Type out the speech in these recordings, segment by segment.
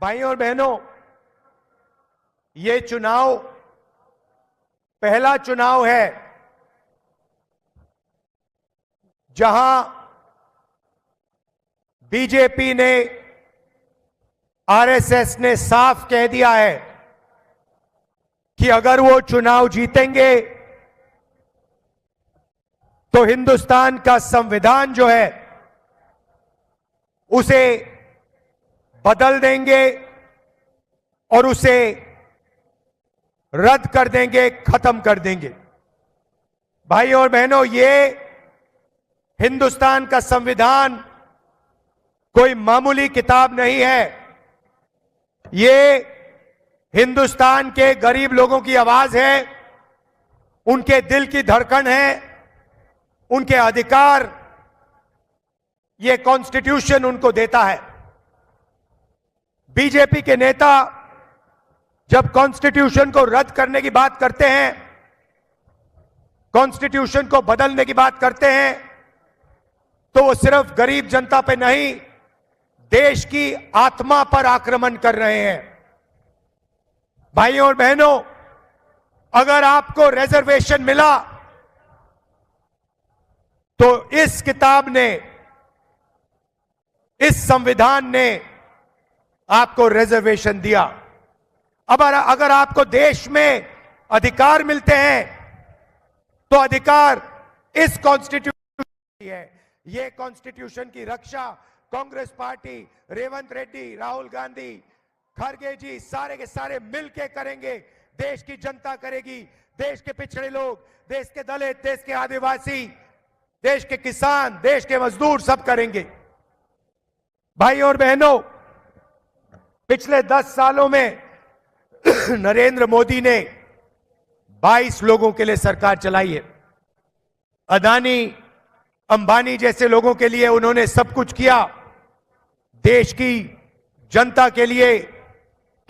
भाइयों और बहनों, ये चुनाव पहला चुनाव है जहां बीजेपी ने, आरएसएस ने साफ कह दिया है कि अगर वो चुनाव जीतेंगे तो हिंदुस्तान का संविधान जो है उसे बदल देंगे और उसे रद्द कर देंगे, खत्म कर देंगे। भाइयों और बहनों, ये हिंदुस्तान का संविधान कोई मामूली किताब नहीं है। ये हिंदुस्तान के गरीब लोगों की आवाज है, उनके दिल की धड़कन है, उनके अधिकार ये कॉन्स्टिट्यूशन उनको देता है। बीजेपी के नेता जब कॉन्स्टिट्यूशन को रद्द करने की बात करते हैं, कॉन्स्टिट्यूशन को बदलने की बात करते हैं, तो वो सिर्फ गरीब जनता पे नहीं, देश की आत्मा पर आक्रमण कर रहे हैं। भाइयों और बहनों, अगर आपको रिजर्वेशन मिला तो इस किताब ने, इस संविधान ने आपको रिजर्वेशन दिया। अब अगर आपको देश में अधिकार मिलते हैं तो अधिकार इस कॉन्स्टिट्यूशन की है। ये कॉन्स्टिट्यूशन की रक्षा कांग्रेस पार्टी, रेवंत रेड्डी, राहुल गांधी, खड़गे जी, सारे के सारे मिलके करेंगे। देश की जनता करेगी, देश के पिछड़े लोग, देश के दलित, देश के आदिवासी, देश के किसान, देश के मजदूर सब करेंगे। भाइयों और बहनों, पिछले 10 सालों में नरेंद्र मोदी ने 22 लोगों के लिए सरकार चलाई है। अदानी, अंबानी जैसे लोगों के लिए उन्होंने सब कुछ किया। देश की जनता के लिए,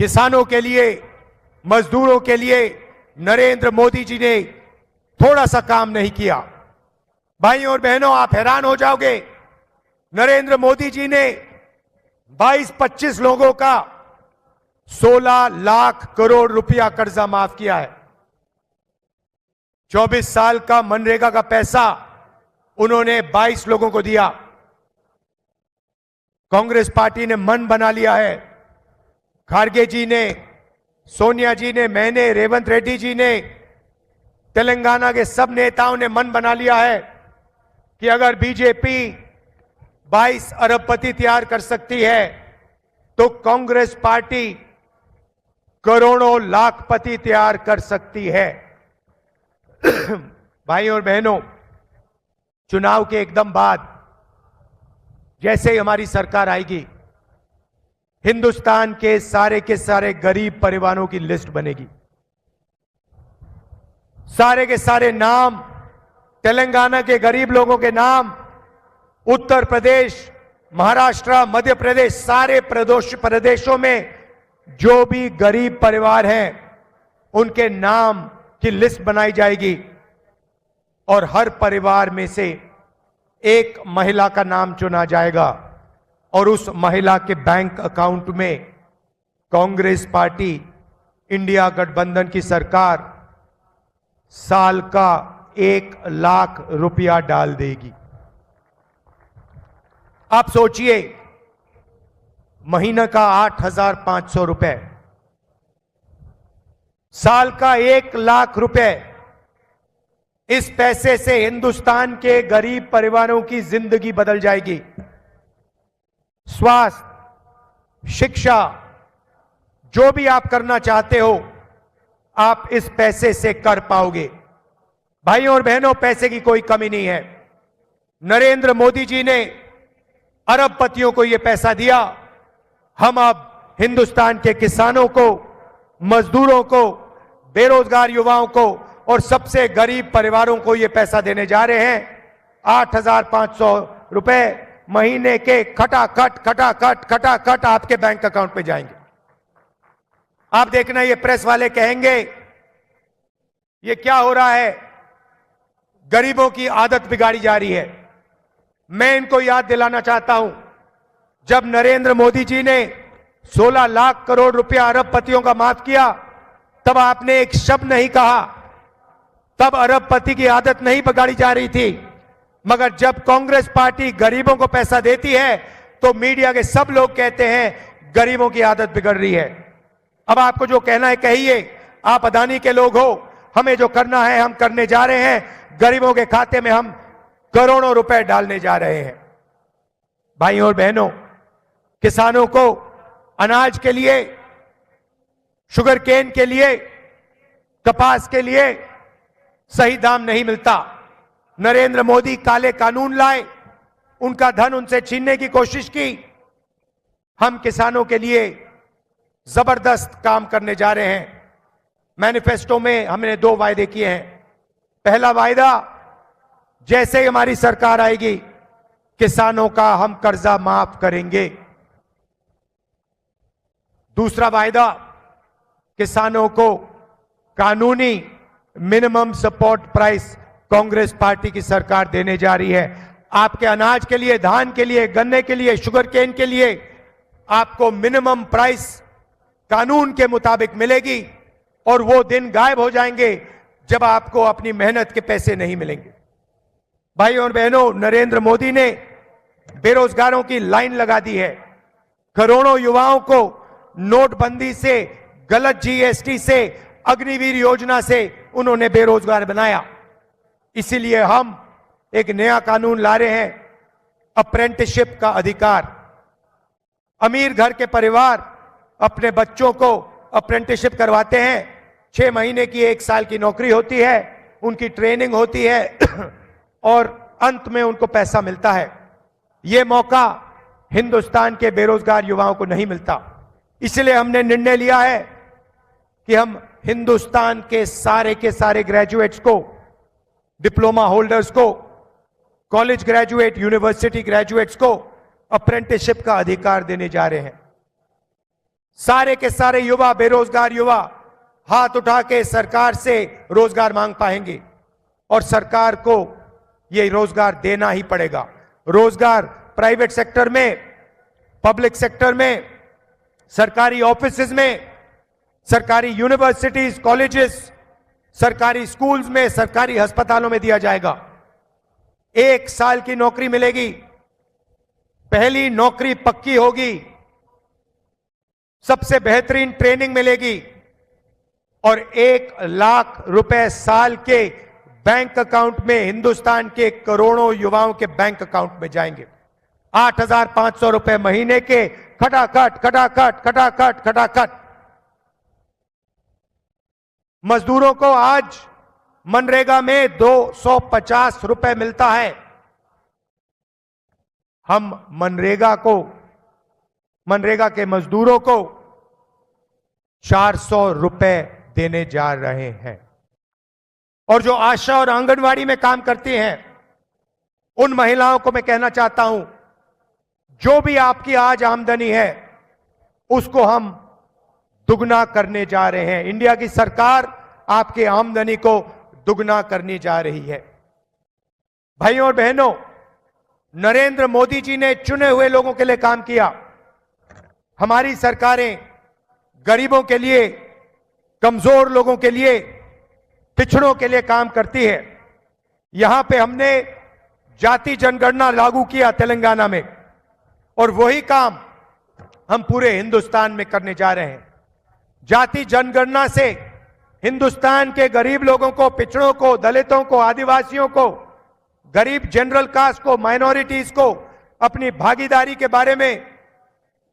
किसानों के लिए, मजदूरों के लिए नरेंद्र मोदी जी ने थोड़ा सा काम नहीं किया। भाइयों और बहनों, आप हैरान हो जाओगे, नरेंद्र मोदी जी ने 22-25 लोगों का 16 लाख करोड़ रुपया कर्जा माफ किया है। 24 साल का मनरेगा का पैसा उन्होंने 22 लोगों को दिया। कांग्रेस पार्टी ने मन बना लिया है, खड़गे जी ने, सोनिया जी ने, मैंने, रेवंत रेड्डी जी ने, तेलंगाना के सब नेताओं ने मन बना लिया है कि अगर बीजेपी 22 अरबपति तैयार कर सकती है तो कांग्रेस पार्टी करोड़ों लाखपति तैयार कर सकती है। भाइयों और बहनों, चुनाव के एकदम बाद जैसे ही हमारी सरकार आएगी, हिंदुस्तान के सारे गरीब परिवारों की लिस्ट बनेगी। सारे के सारे नाम, तेलंगाना के गरीब लोगों के नाम, उत्तर प्रदेश, महाराष्ट्र, मध्य प्रदेश, सारे प्रदेशों में जो भी गरीब परिवार हैं उनके नाम की लिस्ट बनाई जाएगी और हर परिवार में से एक महिला का नाम चुना जाएगा और उस महिला के बैंक अकाउंट में कांग्रेस पार्टी, इंडिया गठबंधन की सरकार साल का 1 लाख रुपया डाल देगी। आप सोचिए, महीना का 8,500 रुपए, साल का 1 लाख रुपए। इस पैसे से हिंदुस्तान के गरीब परिवारों की जिंदगी बदल जाएगी। स्वास्थ्य, शिक्षा, जो भी आप करना चाहते हो आप इस पैसे से कर पाओगे। भाइयों और बहनों, पैसे की कोई कमी नहीं है। नरेंद्र मोदी जी ने अरबपतियों को यह पैसा दिया। हम अब हिंदुस्तान के किसानों को, मजदूरों को, बेरोजगार युवाओं को और सबसे गरीब परिवारों को यह पैसा देने जा रहे हैं। 8,500 रुपए महीने के खटाखट आपके बैंक अकाउंट में जाएंगे। आप देखना, ये प्रेस वाले कहेंगे ये क्या हो रहा है, गरीबों की आदत बिगाड़ी जा रही है। मैं इनको याद दिलाना चाहता हूं, जब नरेंद्र मोदी जी ने 16 लाख करोड़ रुपया अरबपतियों का माफ किया, तब आपने एक शब्द नहीं कहा, तब अरबपति की आदत नहीं पकड़ी जा रही थी। मगर जब कांग्रेस पार्टी गरीबों को पैसा देती है तो मीडिया के सब लोग कहते हैं गरीबों की आदत बिगड़ रही है। अब आपको जो कहना है कहिए, आप अदानी के लोग हो, हमें जो करना है हम करने जा रहे हैं। गरीबों के खाते में हम करोड़ों रुपए डालने जा रहे हैं। भाइयों और बहनों, किसानों को अनाज के लिए, शुगर केन के लिए, कपास के लिए सही दाम नहीं मिलता। नरेंद्र मोदी काले कानून लाए, उनका धन उनसे छीनने की कोशिश की। हम किसानों के लिए जबरदस्त काम करने जा रहे हैं। मैनिफेस्टो में हमने 2 वायदे किए हैं। पहला वायदा, जैसे ही हमारी सरकार आएगी किसानों का हम कर्जा माफ करेंगे। दूसरा वायदा, किसानों को कानूनी minimum support price Congress party की सरकार देने जा रही है। आपके अनाज के लिए, धान के लिए, गन्ने के लिए, शुगर केन के लिए आपको मिनिमम प्राइस कानून के मुताबिक मिलेगी और वो दिन गायब हो जाएंगे जब आपको अपनी मेहनत के पैसे नहीं मिलेंगे। भाइयों और बहनों, नरेंद्र मोदी ने बेरोजगारों की लाइन लगा दी है। करोड़ों युवाओं को नोटबंदी से, गलत जीएसटी से, अग्निवीर योजना से उन्होंने बेरोजगार बनाया। इसीलिए हम एक नया कानून ला रहे हैं, अप्रेंटिसशिप का अधिकार। अमीर घर के परिवार अपने बच्चों को अप्रेंटिसशिप करवाते हैं। 6 महीने की, 1 साल की नौकरी होती है, उनकी ट्रेनिंग होती है और अंत में उनको पैसा मिलता है। यह मौका हिंदुस्तान के बेरोजगार युवाओं को नहीं मिलता। इसलिए हमने निर्णय लिया है कि हम हिंदुस्तान के सारे ग्रेजुएट्स को, डिप्लोमा होल्डर्स को, कॉलेज ग्रेजुएट, यूनिवर्सिटी ग्रेजुएट्स को अप्रेंटिसशिप का अधिकार देने जा रहे हैं। सारे के सारे युवा, बेरोजगार युवा हाथ उठा के सरकार से रोजगार मांग पाएंगे और सरकार को यह रोजगार देना ही पड़ेगा। रोजगार प्राइवेट सेक्टर में, पब्लिक सेक्टर में, सरकारी ऑफिसेज में, सरकारी यूनिवर्सिटीज, कॉलेजेस, सरकारी स्कूल्स में, सरकारी अस्पतालों में दिया जाएगा। 1 साल की नौकरी मिलेगी, पहली नौकरी पक्की होगी, सबसे बेहतरीन ट्रेनिंग मिलेगी और 1 लाख रुपए साल के बैंक अकाउंट में, हिंदुस्तान के करोड़ों युवाओं के बैंक अकाउंट में जाएंगे। 8,500 रुपए महीने के खटाखट खटाखट खटाखट खटाखट। मजदूरों को आज मनरेगा में 250 रुपए मिलता है। हम मनरेगा के मजदूरों को 400 रुपए देने जा रहे हैं। और जो आशा और आंगनवाड़ी में काम करती हैं, उन महिलाओं को मैं कहना चाहता हूं, जो भी आपकी आज आमदनी है उसको हम दुगना करने जा रहे हैं। इंडिया की सरकार आपकी आमदनी को दुगना करने जा रही है। भाइयों और बहनों, नरेंद्र मोदी जी ने चुने हुए लोगों के लिए काम किया। हमारी सरकारें गरीबों के लिए, कमजोर लोगों के लिए, पिछड़ों के लिए काम करती है। यहां पे हमने जाति जनगणना लागू किया तेलंगाना में, और वही काम हम पूरे हिंदुस्तान में करने जा रहे हैं। जाति जनगणना से हिंदुस्तान के गरीब लोगों को, पिछड़ों को, दलितों को, आदिवासियों को, गरीब जनरल कास्ट को, माइनॉरिटीज को अपनी भागीदारी के बारे में,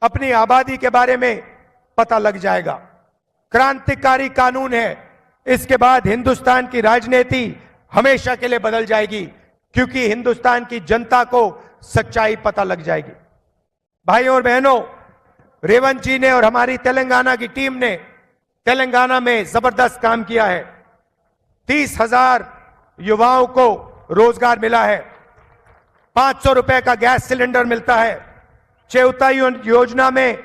अपनी आबादी के बारे में पता लग जाएगा। क्रांतिकारी कानून है। इसके बाद हिंदुस्तान की राजनीति हमेशा के लिए बदल जाएगी, क्योंकि हिंदुस्तान की जनता को सच्चाई पता लग जाएगी। भाइयों और बहनों, रेवंत जी ने और हमारी तेलंगाना की टीम ने तेलंगाना में जबरदस्त काम किया है। 30,000 युवाओं को रोजगार मिला है। 500 रुपए का गैस सिलेंडर मिलता है। चेउताई योजना में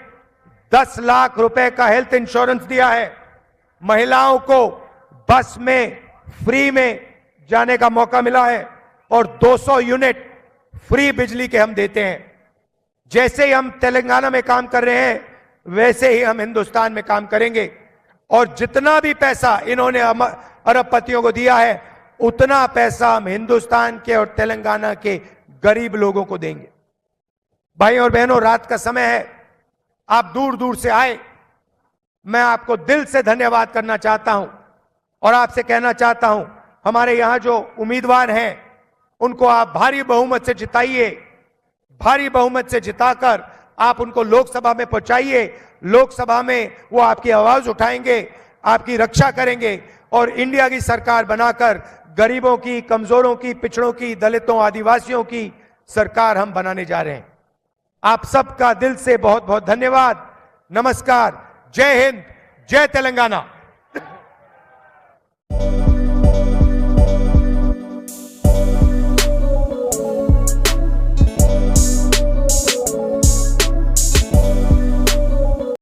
10 लाख रुपए का हेल्थ इंश्योरेंस दिया है। महिलाओं को बस में फ्री में जाने का मौका मिला है और 200 यूनिट फ्री बिजली के हम देते हैं। जैसे ही हम तेलंगाना में काम कर रहे हैं, वैसे ही हम हिंदुस्तान में काम करेंगे। और जितना भी पैसा इन्होंने अरबपतियों को दिया है, उतना पैसा हम हिंदुस्तान के और तेलंगाना के गरीब लोगों को देंगे। भाई और बहनों, रात का समय है, आप दूर दूर से आए, मैं आपको दिल से धन्यवाद करना चाहता हूं और आपसे कहना चाहता हूं, हमारे यहां जो उम्मीदवार हैं उनको आप भारी बहुमत से जिताइए। भारी बहुमत से जिताकर आप उनको लोकसभा में पहुंचाइए। लोकसभा में वो आपकी आवाज उठाएंगे, आपकी रक्षा करेंगे और इंडिया की सरकार बनाकर गरीबों की, कमजोरों की, पिछड़ों की, दलितों, आदिवासियों की सरकार हम बनाने जा रहे हैं। आप सबका दिल से बहुत बहुत धन्यवाद। नमस्कार। जय हिंद, जय तेलंगाना।